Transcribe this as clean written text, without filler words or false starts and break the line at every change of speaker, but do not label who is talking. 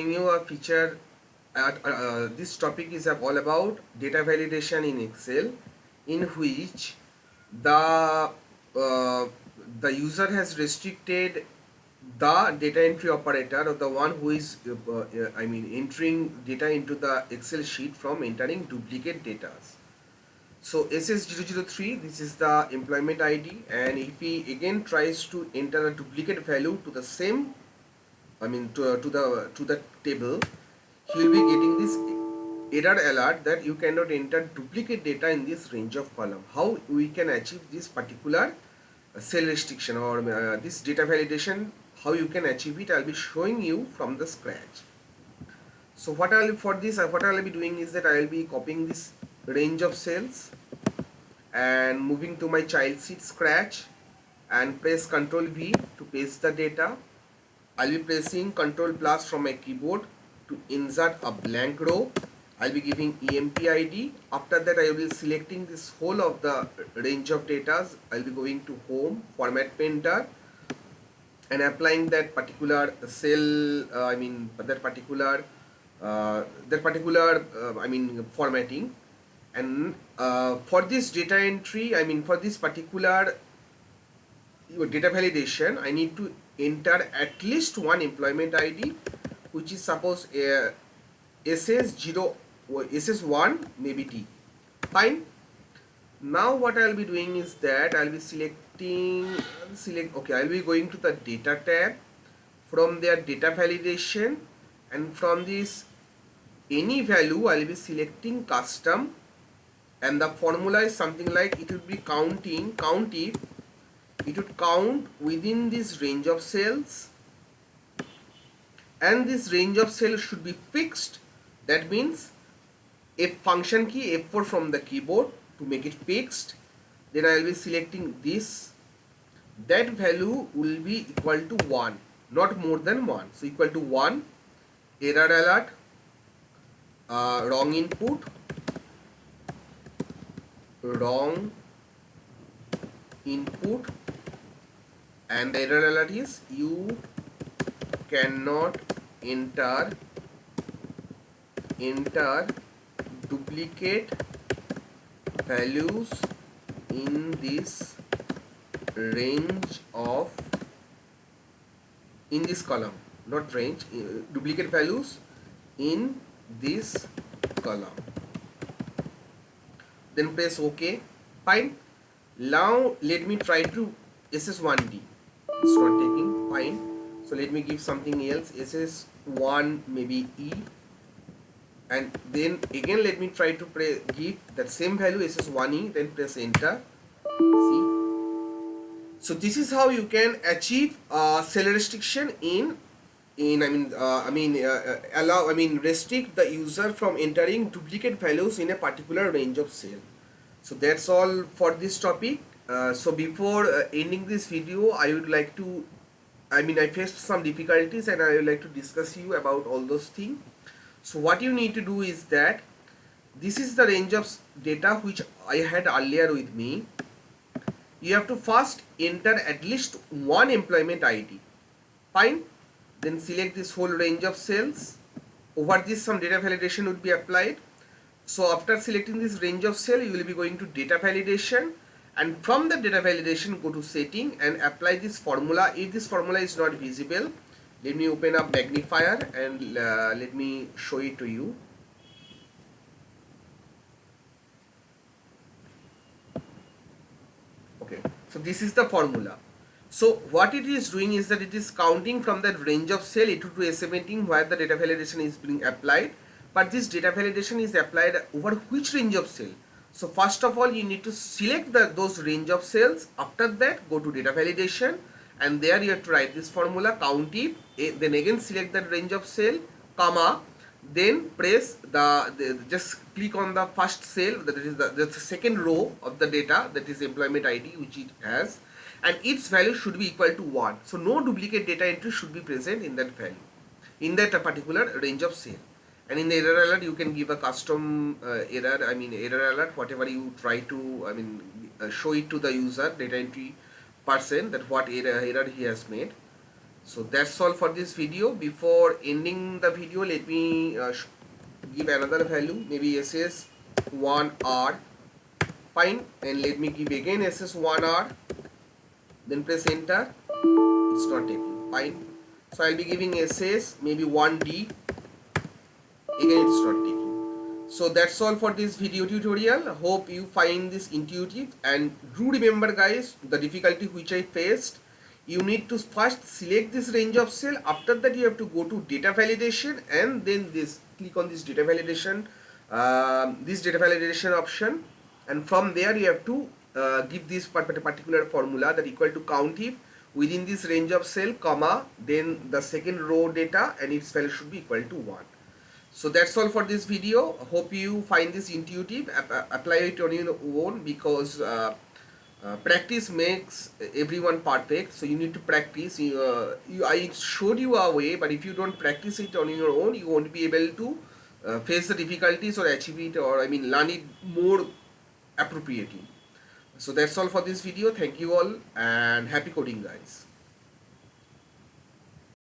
You a feature. This topic is all about data validation in Excel, in which the uh, the user has restricted the data entry operator, or the one who is entering data into the Excel sheet from entering duplicate data. So SS003, this is the employment ID, and if he again tries to enter a duplicate value to the same, to the table, he will be getting this error alert that you cannot enter duplicate data in this range of column. How we can achieve this particular cell restriction, or this data validation, how you can achieve it, I'll be showing you from the scratch. So what I'll be doing is that I'll be copying this range of cells and moving to my child sheet scratch and press Ctrl V to paste the data. I'll be pressing Ctrl plus from my keyboard to insert a blank row. I'll be giving EMP ID. After that, I will be selecting this whole of the range of data. I'll be going to Home, Format Painter, and applying that particular cell. Formatting. And for this data entry, for this particular data validation, I need to enter at least one employment ID, which is suppose SS0 or SS1, maybe T. Fine. Now what I'll be doing is that I'll be I'll be going to the data tab, from there data validation, and from this any value I'll be selecting custom, and the formula is something like it will be count if it would count within this range of cells, and this range of cells should be fixed. That means F function key F4 from the keyboard to make it fixed. Then I will be selecting this. That value will be equal to 1, not more than 1. So equal to 1, error alert, wrong input, and the error alert is you cannot enter duplicate values in this range of, in this column, not range, duplicate values in this column. Then press OK. Fine. Now let me try to SS1D. It's not taking. Fine. So let me give something else, SS1 maybe E, and then again let me try to give that same value SS1E, then press enter. See, so this is how you can achieve cell restriction restrict the user from entering duplicate values in a particular range of cell. So that's all for this topic. So before ending this video, I would like to, I faced some difficulties, and I would like to discuss you about all those things. So what you need to do is that this is the range of data which I had earlier with me. You have to first enter at least one employment ID. Fine. Then select this whole range of cells. Over this some data validation would be applied. So after selecting this range of cell, you will be going to data validation, and from the data validation go to setting and apply this formula. If this formula is not visible, let me open up magnifier and let me show it to you. Okay, so this is the formula. So what it is doing is that it is counting from that range of cell A2 to A17 where the data validation is being applied, but this data validation is applied over which range of cell. So first of all, you need to select those range of cells. After that, go to data validation, and there you have to write this formula, count if, then again select that range of cell, comma, then press just click on the first cell, that is the second row of the data, that is employment ID which it has, and its value should be equal to 1. So no duplicate data entry should be present in that value, in that particular range of cell. And in the error alert, you can give a custom error alert, whatever you try to show it to the user, data entry person, that what error he has made. So that's all for this video. Before ending the video, let me give another value, maybe SS1R. Fine, and let me give again SS1R, then press enter. It's not taking. Fine. So I'll be giving SS maybe 1D. Again, it's not taking. So that's all for this video tutorial. Hope you find this intuitive, and do remember guys, the difficulty which I faced, you need to first select this range of cell. After that you have to go to data validation, and then this click on this data validation option, and from there you have to give this particular formula that equal to count if within this range of cell comma then the second row data, and its value should be equal to 1. So that's all for this video. Hope you find this intuitive. Apply it on your own, because practice makes everyone perfect. So you need to practice. I showed you a way, but if you don't practice it on your own, you won't be able to face the difficulties or achieve it, or learn it more appropriately. So that's all for this video. Thank you all, and happy coding guys.